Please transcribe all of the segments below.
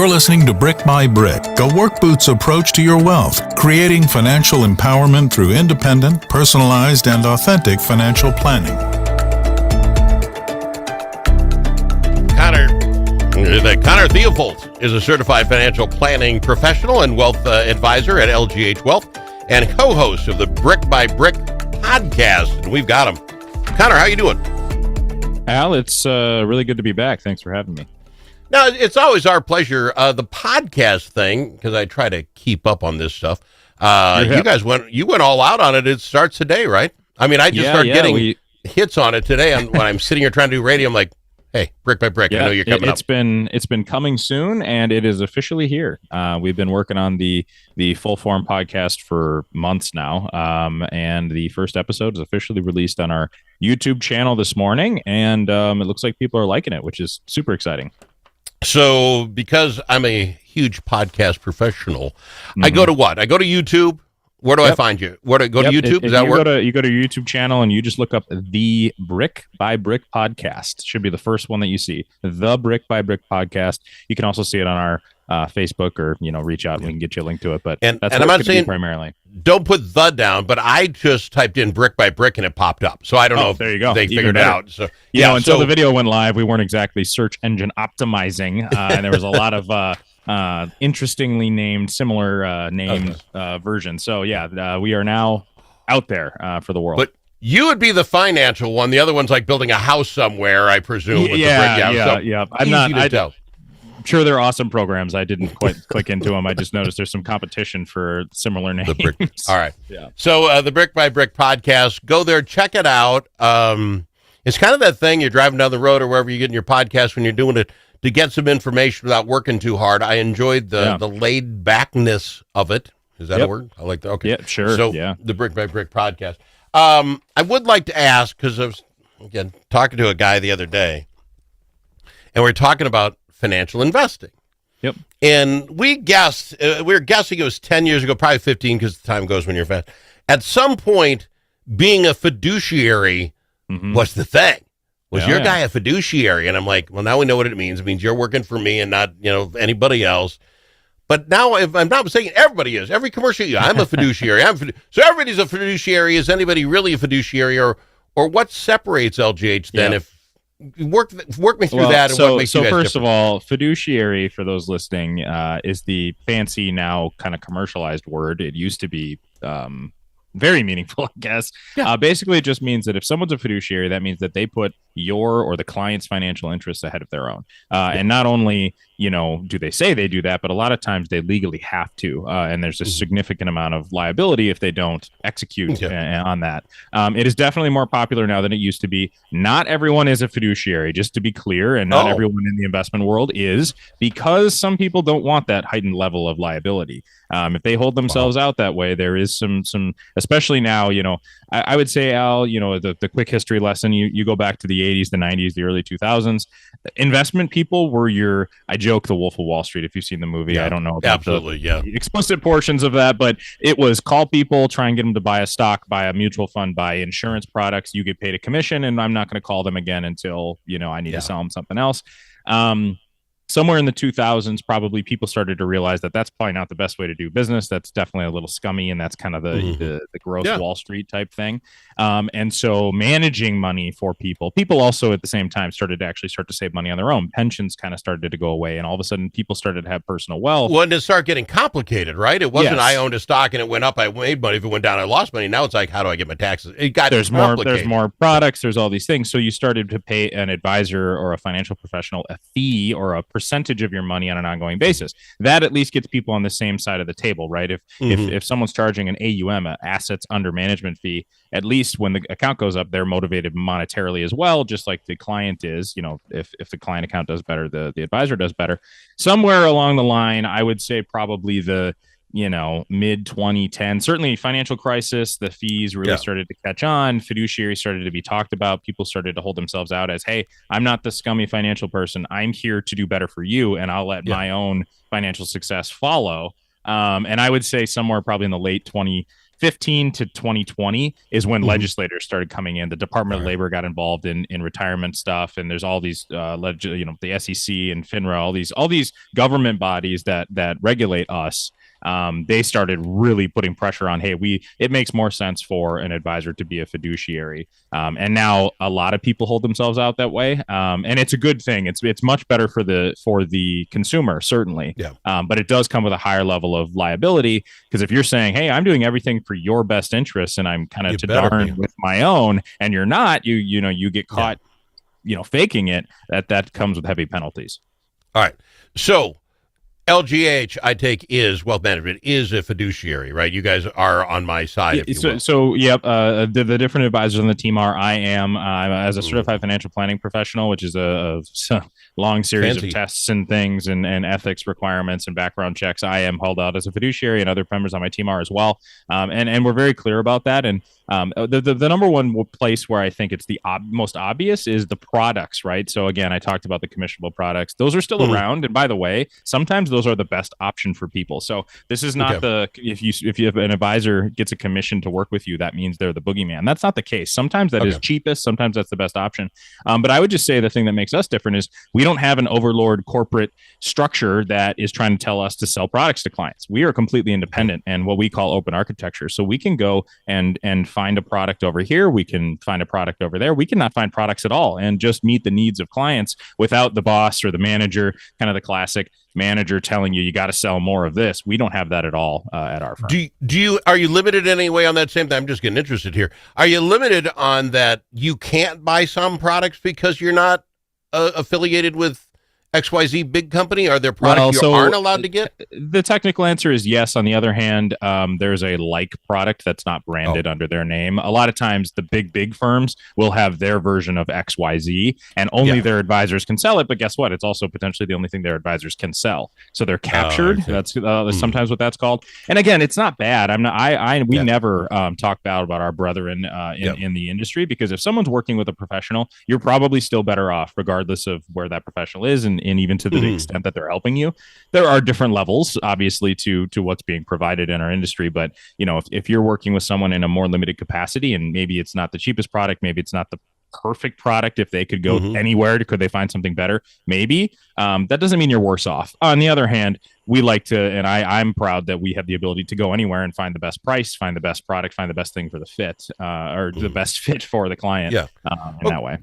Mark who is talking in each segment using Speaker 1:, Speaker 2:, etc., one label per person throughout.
Speaker 1: You're listening to Brick by Brick, a work boot's approach to your wealth, creating financial empowerment through independent, personalized, and authentic financial planning.
Speaker 2: Connor Theophalt is a certified financial planning professional and wealth advisor at LGH Wealth and co-host of the Brick by Brick podcast. And we've got him. Connor, how you doing?
Speaker 3: Al, it's really good to be back. Thanks for having me.
Speaker 2: Now, it's always our pleasure. The podcast thing, because I try to keep up on this stuff. You guys went all out on it. It starts today, right? I mean, I just started getting hits on it today. When I'm sitting here trying to do radio, I'm like, hey, Brick by Brick, I know you're coming up.
Speaker 3: It's been coming soon, and it is officially here. We've been working on the full form podcast for months now, and the first episode is officially released on our YouTube channel this morning, and it looks like people are liking it, which is super exciting.
Speaker 2: So, because I'm a huge podcast professional, I go to what? I go to YouTube. Where do I find you? Where do I go to YouTube? Does that work?
Speaker 3: You go to your YouTube channel and you just look up the Brick by Brick podcast. Should be the first one that you see. The Brick by Brick podcast. You can also see it on our Facebook, or reach out and we can get you a link to it. But that's what I'm not saying primarily.
Speaker 2: Don't put the down, but I just typed in Brick by Brick and it popped up. So I don't know if they figured it out. So
Speaker 3: until the video went live, we weren't exactly search engine optimizing, and there was a lot of interestingly named, similar named versions. So we are now out there for the world.
Speaker 2: But you would be the financial one. The other one's like building a house somewhere, I presume. With the brick.
Speaker 3: I'm not. Sure, they're awesome programs. I didn't quite click into them. I just noticed there's some competition for similar names.
Speaker 2: All right. Yeah. So the Brick by Brick podcast, go there, check it out. It's kind of that thing you're driving down the road or wherever you're getting your podcast when you're doing it to get some information without working too hard. I enjoyed the laid backness of it. Is that a word? I like that. Okay.
Speaker 3: Yeah, sure.
Speaker 2: So the Brick by Brick podcast. I would like to ask, because I was, again, talking to a guy the other day, and we're talking about financial investing.
Speaker 3: Yep.
Speaker 2: And we were guessing it was 10 years ago, probably 15, because the time goes when you're fast. At some point, being a fiduciary was the thing. Was your guy a fiduciary? And I'm like, well, now we know what it means. It means you're working for me and not, anybody else. But now, if I'm not mistaken, everybody is. Every commercial, I'm a fiduciary. So everybody's a fiduciary. Is anybody really a fiduciary? Or what separates LGH then? If work me through that. And what makes you guys
Speaker 3: first
Speaker 2: different?
Speaker 3: Of all, fiduciary, for those listening, is the fancy, now kind of commercialized word. It used to be very meaningful, I guess. Basically, it just means that if someone's a fiduciary, that means that they put your or the client's financial interests ahead of their own. And not only do they say they do that, but a lot of times they legally have to. And there's a significant amount of liability if they don't execute on that. It is definitely more popular now than it used to be. Not everyone is a fiduciary, just to be clear, and not everyone in the investment world is, because some people don't want that heightened level of liability. If they hold themselves out that way, there is some, especially now, I would say, Al, the quick history lesson, you go back to the 80s, the 90s, the early 2000s, investment people were I joke, the Wolf of Wall Street, if you've seen the movie. I don't know about the explicit portions of that, but it was call people, try and get them to buy a stock, buy a mutual fund, buy insurance products. You get paid a commission, and I'm not going to call them again until, I need to sell them something else. Somewhere in the 2000s, probably people started to realize that that's probably not the best way to do business. That's definitely a little scummy, and that's kind of the gross Wall Street type thing. And so managing money for people also at the same time started to save money on their own. Pensions kind of started to go away, and all of a sudden people started to have personal wealth.
Speaker 2: Well, and it started getting complicated, right? It wasn't I owned a stock and it went up, I made money. If it went down, I lost money. Now it's like, how do I get my taxes? It got complicated.
Speaker 3: There's more products. There's all these things. So you started to pay an advisor or a financial professional a fee or a percentage of your money on an ongoing basis. That at least gets people on the same side of the table, right? If someone's charging an AUM, assets under management fee, at least when the account goes up, they're motivated monetarily as well, just like the client is. If the client account does better, the advisor does better. Somewhere along the line, I would say probably the mid 2010, certainly financial crisis, the fees really started to catch on. Fiduciary started to be talked about. People started to hold themselves out as, hey, I'm not the scummy financial person. I'm here to do better for you, and I'll let my own financial success follow. And I would say somewhere probably in the late 2015 to 2020 is when legislators started coming in. The Department of Labor got involved in retirement stuff, and there's all these the SEC and FINRA, all these government bodies that regulate us. They started really putting pressure on, hey, it makes more sense for an advisor to be a fiduciary. And now a lot of people hold themselves out that way. And it's a good thing. It's much better for the consumer, certainly.
Speaker 2: Yeah.
Speaker 3: But it does come with a higher level of liability, because if you're saying, hey, I'm doing everything for your best interests and I'm kind of to darn with my own, and you're not, you get caught, faking it, that comes with heavy penalties.
Speaker 2: All right. So LGH, I take, is wealth management, is a fiduciary, right? You guys are on my side. If you will.
Speaker 3: The different advisors on the team are. I'm as a certified financial planning professional, which is a long series of tests and things and ethics requirements and background checks. I am held out as a fiduciary, and other members on my team are as well. And we're very clear about that. And the number one place where I think it's the most obvious is the products, right? So again, I talked about the commissionable products. Those are still around, and by the way, sometimes those are the best option for people. So this is not if you have an advisor gets a commission to work with you, that means they're the boogeyman. That's not the case. Sometimes that is cheapest. Sometimes that's the best option. But I would just say the thing that makes us different is we don't have an overlord corporate structure that is trying to tell us to sell products to clients. We are completely independent and what we call open architecture. So we can go and find a product over here. We can find a product over there. We cannot find products at all and just meet the needs of clients without the boss or the manager, kind of the classic manager telling you got to sell more of this. We don't have that at all at our firm.
Speaker 2: Are you limited in any way on that same thing? I'm just getting interested here. Are you limited on that you can't buy some products because you're not affiliated with XYZ big company? Are there products you aren't allowed to get?
Speaker 3: The technical answer is yes. On the other hand, there's a like product that's not branded under their name. A lot of times the big firms will have their version of XYZ and only their advisors can sell it. But guess what? It's also potentially the only thing their advisors can sell. So they're captured. That's sometimes what that's called. And again, it's not bad. We never talk bad about our brethren in the industry, because if someone's working with a professional, you're probably still better off regardless of where that professional is. And even to the extent that they're helping you. There are different levels, obviously, to what's being provided in our industry. But, if you're working with someone in a more limited capacity, and maybe it's not the cheapest product, maybe it's not the perfect product, if they could go anywhere, could they find something better? Maybe. That doesn't mean you're worse off. On the other hand, we like to, and I'm proud that we have the ability to go anywhere and find the best price, find the best product, find the best thing for the fit, or the best fit for the client in that way.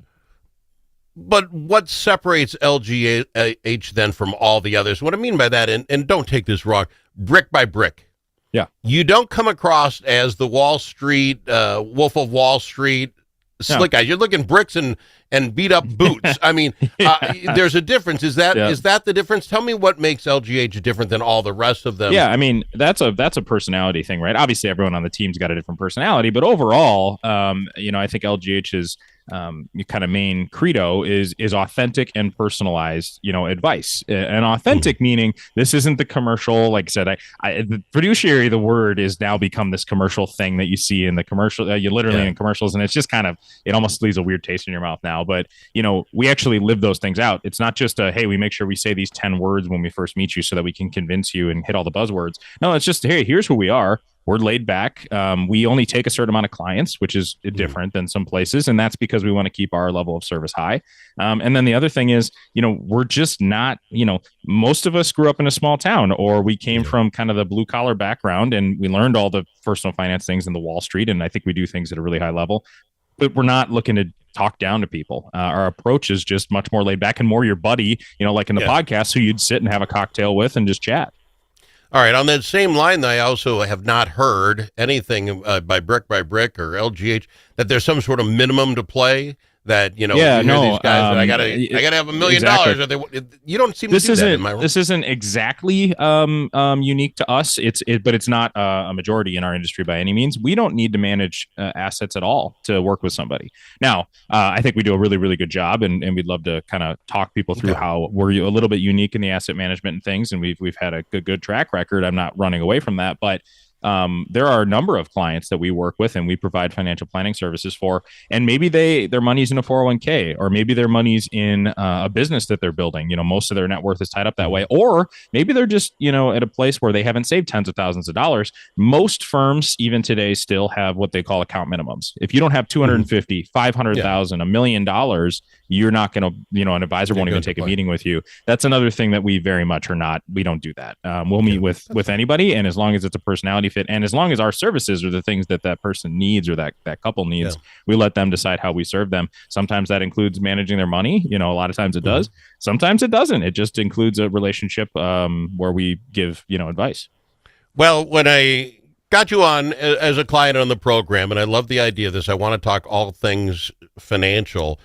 Speaker 2: But what separates LGH then from all the others? What I mean by that, and don't take this wrong, brick by brick.
Speaker 3: Yeah.
Speaker 2: You don't come across as the Wall Street, Wolf of Wall Street slick guy. You're looking bricks and beat up boots. I mean, there's a difference. Is that the difference? Tell me what makes LGH different than all the rest of them.
Speaker 3: Yeah, I mean, that's a personality thing, right? Obviously, everyone on the team's got a different personality, but overall, I think LGH's kind of main credo is authentic and personalized, advice. And authentic meaning this isn't the commercial. Like I said, the fiduciary, the word is now become this commercial thing that you see in the commercial. You literally in commercials, and it's just it almost leaves a weird taste in your mouth now. But we actually live those things out. It's not just hey, we make sure we say these 10 words when we first meet you so that we can convince you and hit all the buzzwords. No, it's just hey, here's who we are. We're laid back. We only take a certain amount of clients, which is different than some places. And that's because we want to keep our level of service high. And then the other thing is, we're just not, most of us grew up in a small town, or we came from kind of the blue collar background, and we learned all the personal finance things in the Wall Street. And I think we do things at a really high level, but we're not looking to talk down to people. Our approach is just much more laid back and more your buddy, like in the podcast, who you'd sit and have a cocktail with and just chat.
Speaker 2: All right. On that same line, I also have not heard anything by Brick or LGH that there's some sort of minimum to play. That these guys. That I gotta have $1 million. Exactly. You don't seem to do that. Am I wrong?
Speaker 3: This isn't exactly unique to us. But it's not a majority in our industry by any means. We don't need to manage assets at all to work with somebody. Now, I think we do a really, really good job, and we'd love to kind of talk people through how we're a little bit unique in the asset management and things, and we've had a good track record. I'm not running away from that, but there are a number of clients that we work with and we provide financial planning services for, and maybe their money's in a 401k, or maybe their money's in a business that they're building. Most of their net worth is tied up that way, or maybe they're just at a place where they haven't saved tens of thousands of dollars. Most firms even today still have what they call account minimums. If you don't have 250, 500,000, $1 million, you're not going to, an advisor won't even take a meeting with you. That's another thing that we very much are not. We don't do that. We'll meet with anybody, and as long as it's a personality fit, and as long as our services are the things that person needs or that couple needs, we let them decide how we serve them. Sometimes that includes managing their money. A lot of times it does. Sometimes it doesn't. It just includes a relationship where we give advice.
Speaker 2: Well, when I got you on as a client on the program, and I love the idea of this, I want to talk all things financial.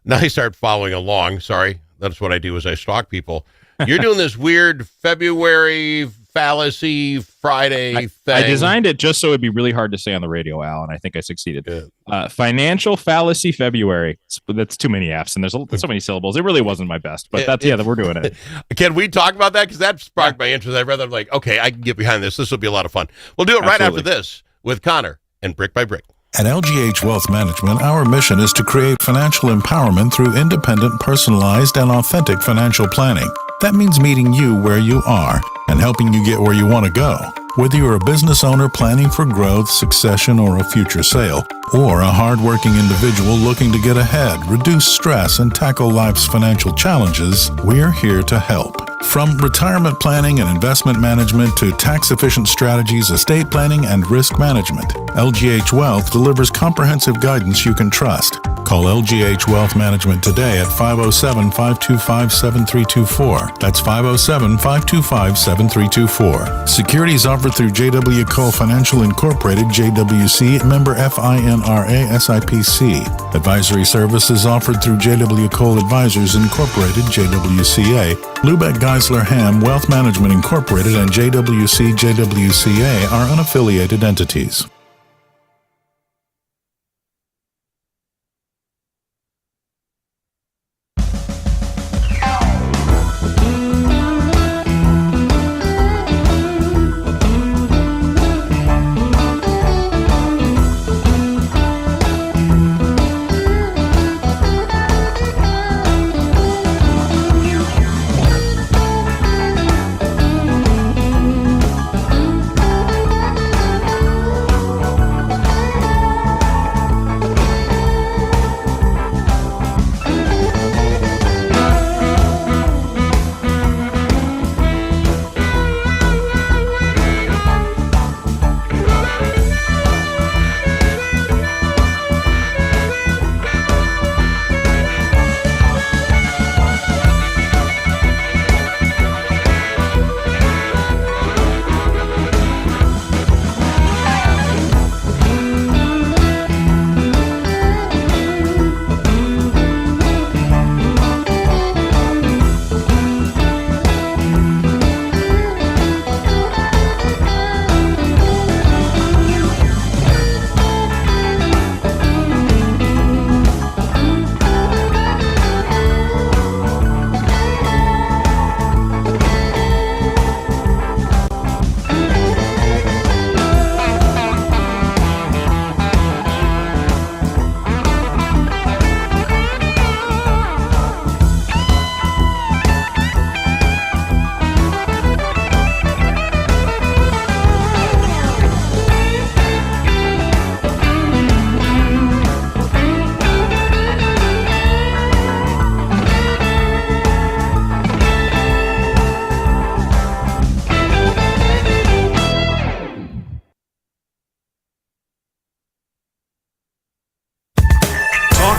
Speaker 2: Now I start following along. Sorry, that's what I do, is I stalk people. You're doing this weird February fallacy Friday thing.
Speaker 3: I designed it just so it'd be really hard to say on the radio, Al, and I think I succeeded. Financial fallacy February. That's too many F's, and there's so many syllables. It really wasn't my best, but we're doing it.
Speaker 2: Can we talk about that? Because that sparked my interest. I'd rather okay, I can get behind this. This will be a lot of fun. We'll do it right after this with Connor and Brick by Brick.
Speaker 1: At LGH Wealth Management, our mission is to create financial empowerment through independent, personalized, and authentic financial planning. That means meeting you where you are and helping you get where you want to go. Whether you're a business owner planning for growth, succession, or a future sale, or a hardworking individual looking to get ahead, reduce stress, and tackle life's financial challenges, we're here to help. From retirement planning and investment management to tax-efficient strategies, estate planning, and risk management, LGH Wealth delivers comprehensive guidance you can trust. Call LGH Wealth Management today at 507-525-7324. That's 507-525-7324. Securities offered through J.W. Cole Financial Incorporated, JWC, member FINRA SIPC. Advisory services offered through J.W. Cole Advisors Incorporated, JWCA. Lubeck Geisler Ham Wealth Management Incorporated and JWC JWCA are unaffiliated entities.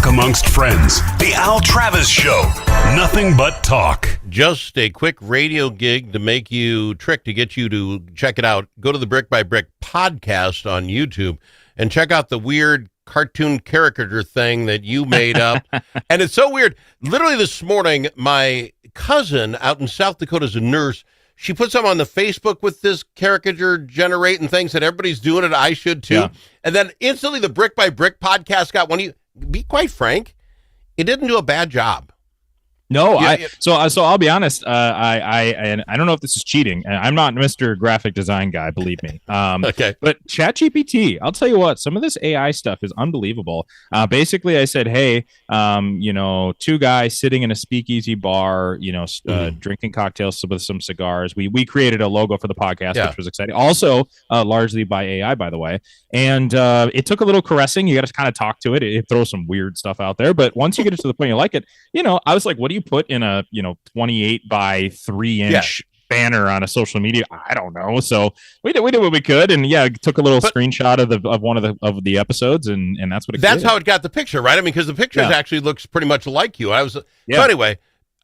Speaker 4: Amongst friends, the Al Travis Show. Nothing but talk.
Speaker 2: Just a quick radio gig to make you trick to get you to check it out. Go to the Brick by Brick podcast on YouTube and check out the weird cartoon caricature thing that you made up. And it's so weird. Literally this morning, my cousin out in South Dakota is a nurse. She put something on the Facebook with this caricature generating things that everybody's doing it. I should too. Yeah. And then instantly the Brick by Brick podcast got one of you. Be quite frank, it didn't do a bad job.
Speaker 3: No,
Speaker 2: Yeah,
Speaker 3: so I'll be honest. I don't know if this is cheating. I'm not Mr. Graphic Design guy, believe me.
Speaker 2: Okay.
Speaker 3: But ChatGPT, I'll tell you what, some of this AI stuff is unbelievable. Basically, I said, hey, two guys sitting in a speakeasy bar, drinking cocktails with some cigars. We created a logo for the podcast, which was exciting. Also, largely by AI, by the way. And it took a little caressing. You got to kind of talk to it. It throws some weird stuff out there, but once you get it to the point you like it, I was like, what do you put in a 28 by 3 inch banner on a social media? I don't know. So we did what we could, and took a little screenshot of one of the episodes, and that's what it
Speaker 2: that's
Speaker 3: did.
Speaker 2: how it got the picture, right? I mean, because the picture actually looks pretty much like you. So anyway,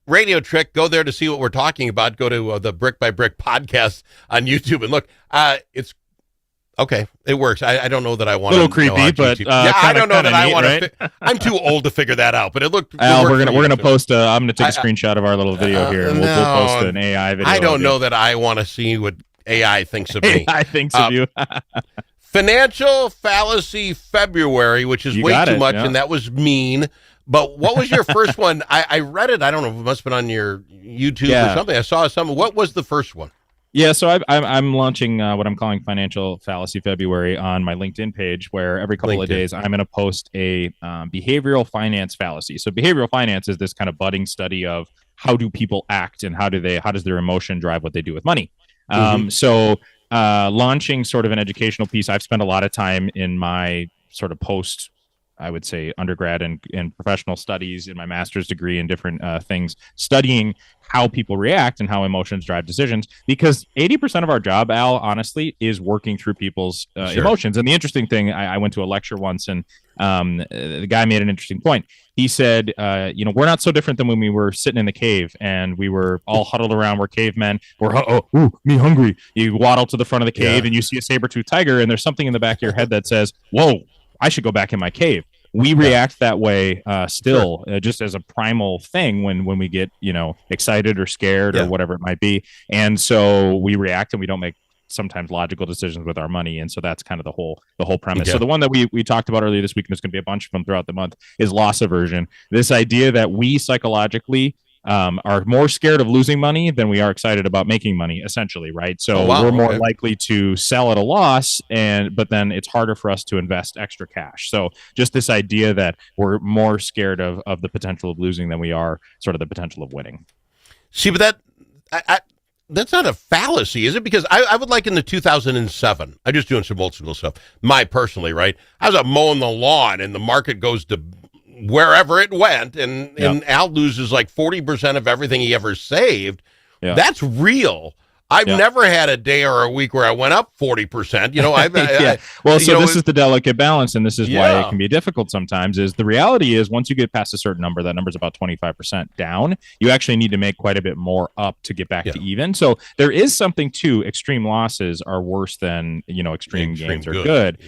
Speaker 2: Radio Trick, go there to see what we're talking about. Go to the Brick by Brick podcast on YouTube and look. It's okay. It works. I don't know that I want
Speaker 3: a little creepy, but
Speaker 2: I don't know that I want
Speaker 3: right?
Speaker 2: to. I'm too old to figure that out. But it looked.
Speaker 3: Al, we're gonna post. I'm gonna take a screenshot of our little video here, and we'll post an AI video.
Speaker 2: I don't know that I want to see what AI thinks of me.
Speaker 3: AI thinks of you.
Speaker 2: Financial Fallacy February, which is way too much, and that was mean. But what was your first one? I read it. I don't know. It must have been on your YouTube or something. I saw something. What was the first one?
Speaker 3: Yeah, so I'm launching what I'm calling Financial Fallacy February on my LinkedIn page, where every couple of days I'm going to post a behavioral finance fallacy. So behavioral finance is this kind of budding study of how do people act and how does their emotion drive what they do with money. So launching sort of an educational piece, I've spent a lot of time in my sort of post, I would say, undergrad and professional studies in my master's degree and different things, studying how people react and how emotions drive decisions, because 80% of our job, Al, honestly, is working through people's emotions. And the interesting thing, I went to a lecture once, and the guy made an interesting point. He said, we're not so different than when we were sitting in the cave and we were all huddled around. We're cavemen. We're, me hungry. You waddle to the front of the cave and you see a saber-toothed tiger, and there's something in the back of your head that says, whoa, I should go back in my cave. We react that way still, just as a primal thing when we get, excited or scared or whatever it might be. And so we react and we don't make sometimes logical decisions with our money. And so that's kind of the whole premise. So the one that we talked about earlier this week, and there's going to be a bunch of them throughout the month, is loss aversion. This idea that we psychologically are more scared of losing money than we are excited about making money, essentially, right? So we're more likely to sell at a loss, but then it's harder for us to invest extra cash. So just this idea that we're more scared of the potential of losing than we are sort of the potential of winning.
Speaker 2: See, but that's not a fallacy, is it? Because I would like in the 2007, I'm just doing some old school stuff, personally, right? I was out mowing the lawn and the market goes to wherever it went, and Al loses like 40% of everything he ever saved. That's real. I've never had a day or a week where I went up 40%.
Speaker 3: This is the delicate balance, and this is why it can be difficult sometimes. Is the reality is once you get past a certain number, that number is about 25% down, you actually need to make quite a bit more up to get back to even. So there is something to extreme losses are worse than extreme gains are good.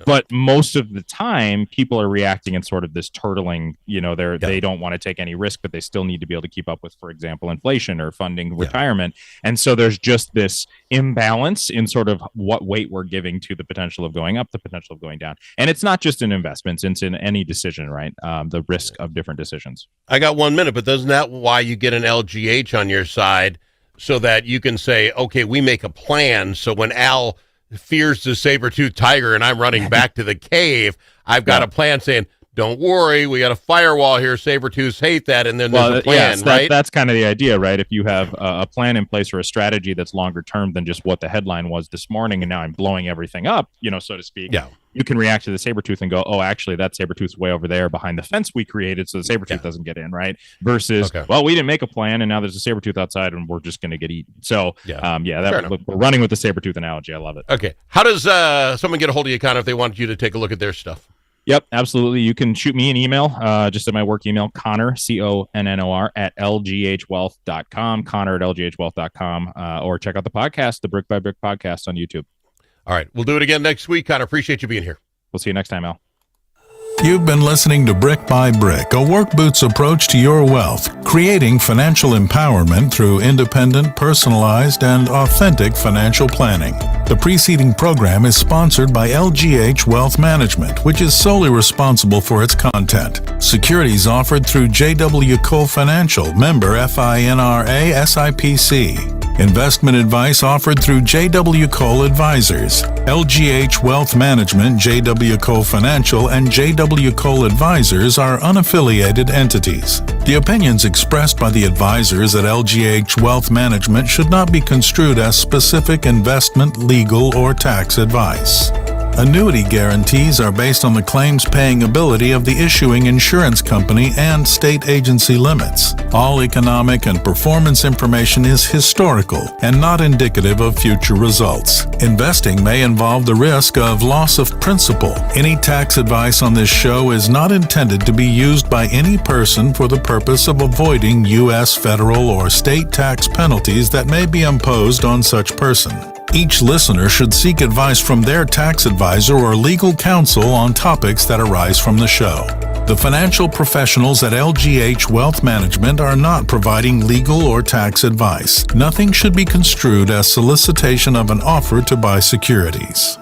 Speaker 3: But most of the time, people are reacting in sort of this turtling. They don't want to take any risk, but they still need to be able to keep up with, for example, inflation or funding retirement. And so there's just this imbalance in sort of what weight we're giving to the potential of going up, the potential of going down. And it's not just in investments, it's in any decision, right? The risk of different decisions.
Speaker 2: I got 1 minute, but isn't that why you get an LGH on your side, so that you can say, okay, we make a plan. So when Al fears the saber-toothed tiger and I'm running back to the cave, I've got a plan saying, don't worry, we got a firewall here. Saber-tooths hate that, and then there's a plan, right?
Speaker 3: That's kind of the idea, right? If you have a plan in place or a strategy that's longer term than just what the headline was this morning, and now I'm blowing everything up, so to speak. You can react to the saber-tooth and go, oh, actually, that saber-tooth's way over there behind the fence we created, so the saber-tooth doesn't get in, right? Versus, well, we didn't make a plan, and now there's a saber-tooth outside, and we're just going to get eaten. So, we're running with the saber-tooth analogy. I love it.
Speaker 2: Okay. How does someone get a hold of you, Connor, if they want you to take a look at their stuff?
Speaker 3: Yep, absolutely. You can shoot me an email, just at my work email, Connor, CONNOR, at lghwealth.com, Connor at lghwealth.com, or check out the podcast, the Brick by Brick podcast on YouTube.
Speaker 2: All right. We'll do it again next week, Connor. Appreciate you being here.
Speaker 3: We'll see you next time, Al.
Speaker 1: You've been listening to Brick by Brick, a work boots approach to your wealth, creating financial empowerment through independent, personalized, and authentic financial planning. The preceding program is sponsored by LGH Wealth Management, which is solely responsible for its content. Securities offered through JW Cole Financial, member FINRA SIPC. Investment advice offered through JW Cole Advisors. LGH Wealth Management, JW Cole Financial, and JW Cole Advisors are unaffiliated entities. The opinions expressed by the advisors at LGH Wealth Management should not be construed as specific investment, legal, or tax advice. Annuity guarantees are based on the claims-paying ability of the issuing insurance company and state agency limits. All economic and performance information is historical and not indicative of future results. Investing may involve the risk of loss of principal. Any tax advice on this show is not intended to be used by any person for the purpose of avoiding U.S. federal or state tax penalties that may be imposed on such person. Each listener should seek advice from their tax advisor or legal counsel on topics that arise from the show. The financial professionals at LGH Wealth Management are not providing legal or tax advice. Nothing should be construed as solicitation of an offer to buy securities.